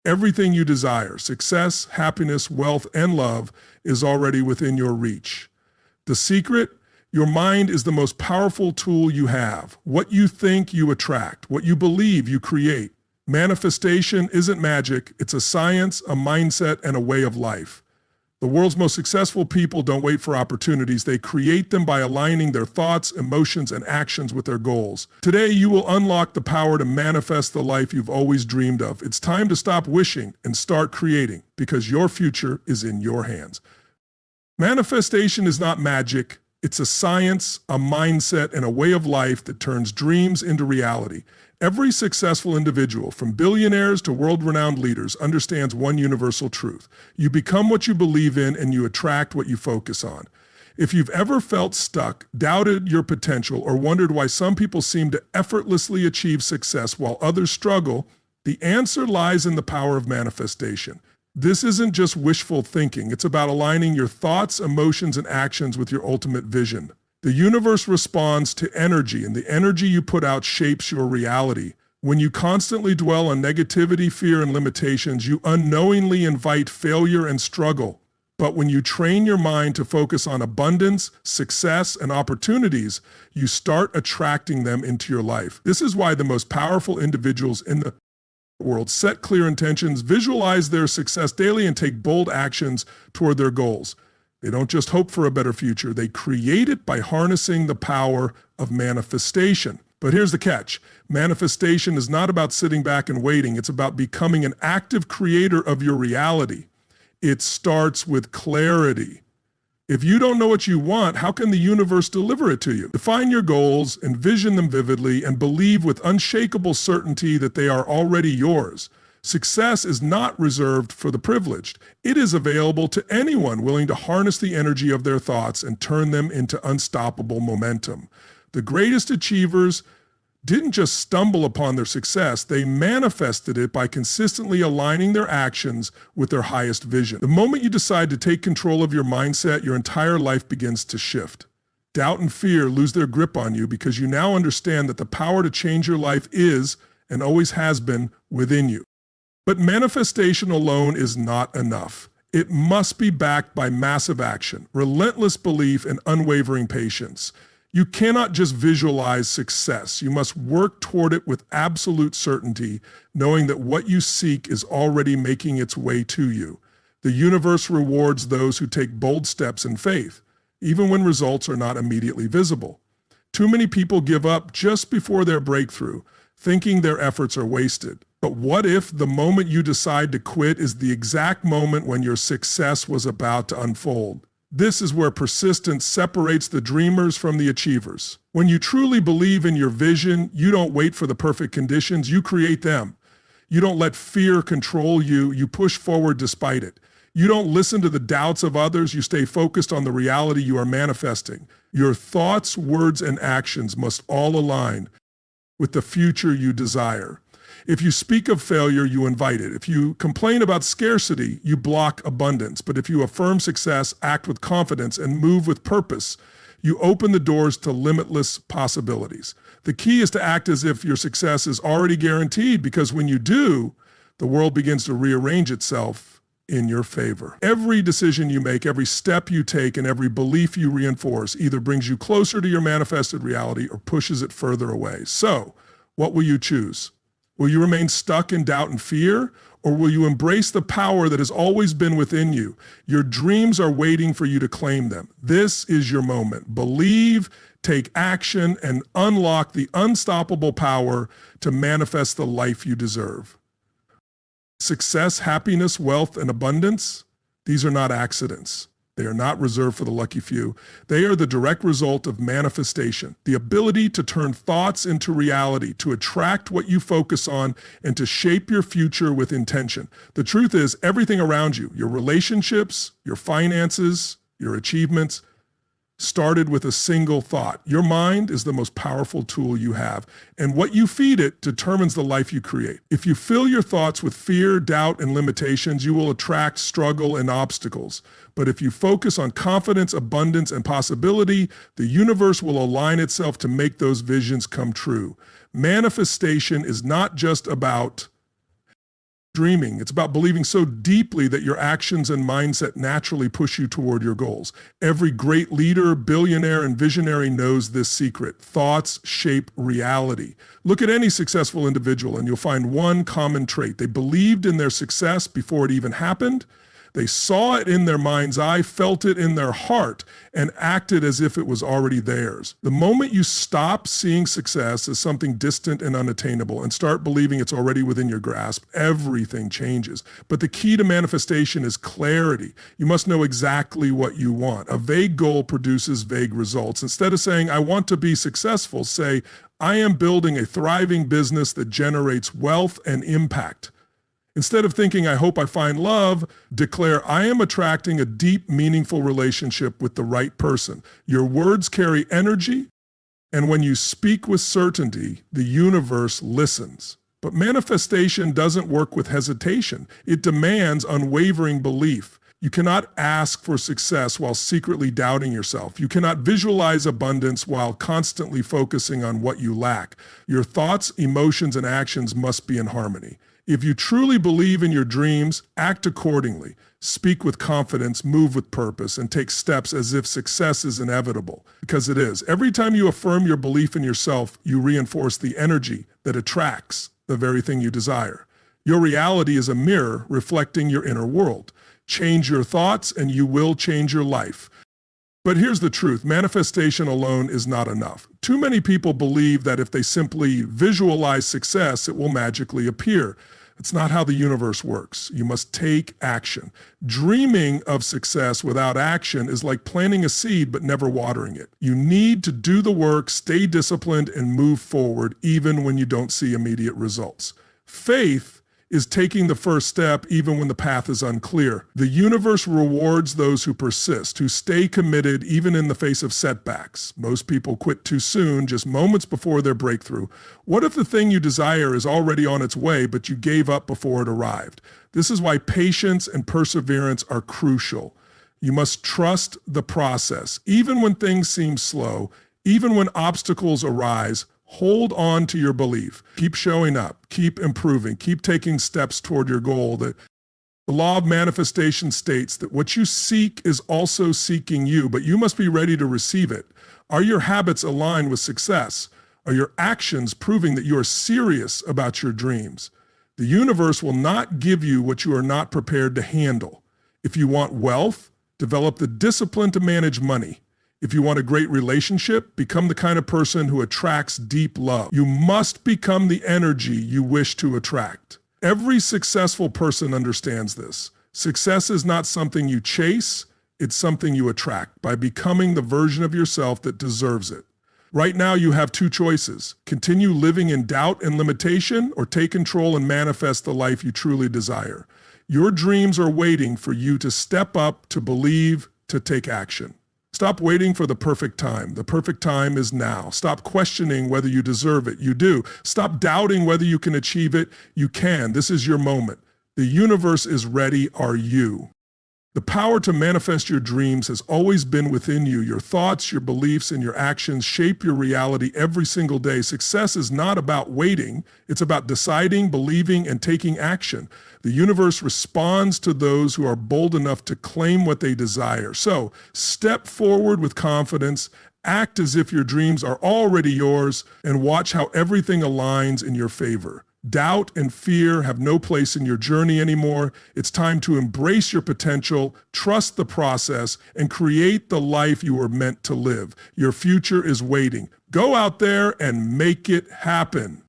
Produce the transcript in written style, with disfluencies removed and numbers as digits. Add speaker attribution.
Speaker 1: Everything you desire, success, happiness, wealth, and love, is already within your reach. The secret? Your mind is the most powerful tool you have. What you think, you attract. What you believe, you create. Manifestation isn't magic. It's a science, a mindset, and a way of life. The world's most successful people don't wait for opportunities. They create them by aligning their thoughts, emotions, and actions with their goals. Today, you will unlock the power to manifest the life you've always dreamed of. It's time to stop wishing and start creating, because your future is in your hands. Manifestation is not magic. It's a science, a mindset, and a way of life that turns dreams into reality. Every successful individual, from billionaires to world-renowned leaders, understands one universal truth. You become what you believe in, and you attract what you focus on. If you've ever felt stuck, doubted your potential, or wondered why some people seem to effortlessly achieve success while others struggle, the answer lies in the power of manifestation. This isn't just wishful thinking. It's about aligning your thoughts, emotions, and actions with your ultimate vision. The universe responds to energy, and the energy you put out shapes your reality. When you constantly dwell on negativity, fear, and limitations, you unknowingly invite failure and struggle. But when you train your mind to focus on abundance, success, and opportunities, you start attracting them into your life. This is why the most powerful individuals in the world set clear intentions, visualize their success daily, and take bold actions toward their goals. They don't just hope for a better future, they create it by harnessing the power of manifestation. But here's the catch. Manifestation is not about sitting back and waiting. It's about becoming an active creator of your reality. It starts with clarity. If you don't know what you want, how can the universe deliver it to you? Define your goals, envision them vividly, and believe with unshakable certainty that they are already yours. Success is not reserved for the privileged. It is available to anyone willing to harness the energy of their thoughts and turn them into unstoppable momentum. The greatest achievers didn't just stumble upon their success, they manifested it by consistently aligning their actions with their highest vision. The moment you decide to take control of your mindset, your entire life begins to shift. Doubt and fear lose their grip on you because you now understand that the power to change your life is, and always has been, within you. But manifestation alone is not enough. It must be backed by massive action, relentless belief, and unwavering patience. You cannot just visualize success. You must work toward it with absolute certainty, knowing that what you seek is already making its way to you. The universe rewards those who take bold steps in faith, even when results are not immediately visible. Too many people give up just before their breakthrough, thinking their efforts are wasted. But what if the moment you decide to quit is the exact moment when your success was about to unfold? This is where persistence separates the dreamers from the achievers. When you truly believe in your vision, you don't wait for the perfect conditions, you create them. You don't let fear control you, you push forward despite it. You don't listen to the doubts of others, you stay focused on the reality you are manifesting. Your thoughts, words, and actions must all align with the future you desire. If you speak of failure, you invite it. If you complain about scarcity, you block abundance. But if you affirm success, act with confidence, and move with purpose, you open the doors to limitless possibilities. The key is to act as if your success is already guaranteed, because when you do, the world begins to rearrange itself in your favor. Every decision you make, every step you take, and every belief you reinforce either brings you closer to your manifested reality or pushes it further away. So, what will you choose? Will you remain stuck in doubt and fear, or will you embrace the power that has always been within you? Your dreams are waiting for you to claim them. This is your moment. Believe, take action, and unlock the unstoppable power to manifest the life you deserve. Success, happiness, wealth, and abundance, these are not accidents. They are not reserved for the lucky few. They are the direct result of manifestation, the ability to turn thoughts into reality, to attract what you focus on, and to shape your future with intention. The truth is, everything around you, your relationships, your finances, your achievements, started with a single thought. Your mind is the most powerful tool you have, and what you feed it determines the life you create. If you fill your thoughts with fear, doubt, and limitations, you will attract struggle and obstacles. But if you focus on confidence, abundance, and possibility, the universe will align itself to make those visions come true. Manifestation is not just about dreaming. It's about believing so deeply that your actions and mindset naturally push you toward your goals. Every great leader, billionaire, and visionary knows this secret. Thoughts shape reality. Look at any successful individual and you'll find one common trait. They believed in their success before it even happened. They saw it in their mind's eye, felt it in their heart, and acted as if it was already theirs. The moment you stop seeing success as something distant and unattainable and start believing it's already within your grasp, everything changes. But the key to manifestation is clarity. You must know exactly what you want. A vague goal produces vague results. Instead of saying, I want to be successful, say, I am building a thriving business that generates wealth and impact. Instead of thinking, I hope I find love, declare, I am attracting a deep, meaningful relationship with the right person. Your words carry energy, and when you speak with certainty, the universe listens. But manifestation doesn't work with hesitation. It demands unwavering belief. You cannot ask for success while secretly doubting yourself. You cannot visualize abundance while constantly focusing on what you lack. Your thoughts, emotions, and actions must be in harmony. If you truly believe in your dreams, act accordingly. Speak with confidence, move with purpose, and take steps as if success is inevitable, because it is. Every time you affirm your belief in yourself, you reinforce the energy that attracts the very thing you desire. Your reality is a mirror reflecting your inner world. Change your thoughts and you will change your life. But here's the truth, manifestation alone is not enough. Too many people believe that if they simply visualize success, it will magically appear. It's not how the universe works. You must take action. Dreaming of success without action is like planting a seed but never watering it. You need to do the work, stay disciplined, and move forward even when you don't see immediate results. Faith is taking the first step even when the path is unclear. The universe rewards those who persist, who stay committed even in the face of setbacks. Most people quit too soon, just moments before their breakthrough. What if the thing you desire is already on its way, but you gave up before it arrived? This is why patience and perseverance are crucial. You must trust the process. Even when things seem slow, even when obstacles arise, hold on to your belief. Keep showing up, keep improving, keep taking steps toward your goal. The law of manifestation states that what you seek is also seeking you, but you must be ready to receive it. Are your habits aligned with success? Are your actions proving that you are serious about your dreams? The universe will not give you what you are not prepared to handle. If you want wealth, develop the discipline to manage money. If you want a great relationship, become the kind of person who attracts deep love. You must become the energy you wish to attract. Every successful person understands this. Success is not something you chase, it's something you attract by becoming the version of yourself that deserves it. Right now, you have two choices. Continue living in doubt and limitation, or take control and manifest the life you truly desire. Your dreams are waiting for you to step up, to believe, to take action. Stop waiting for the perfect time. The perfect time is now. Stop questioning whether you deserve it. You do. Stop doubting whether you can achieve it. You can. This is your moment. The universe is ready. Are you? The power to manifest your dreams has always been within you. Your thoughts, your beliefs, and your actions shape your reality every single day. Success is not about waiting. It's about deciding, believing, and taking action. The universe responds to those who are bold enough to claim what they desire. So, step forward with confidence, act as if your dreams are already yours, and watch how everything aligns in your favor. Doubt and fear have no place in your journey anymore. It's time to embrace your potential, trust the process, and create the life you were meant to live. Your future is waiting. Go out there and make it happen.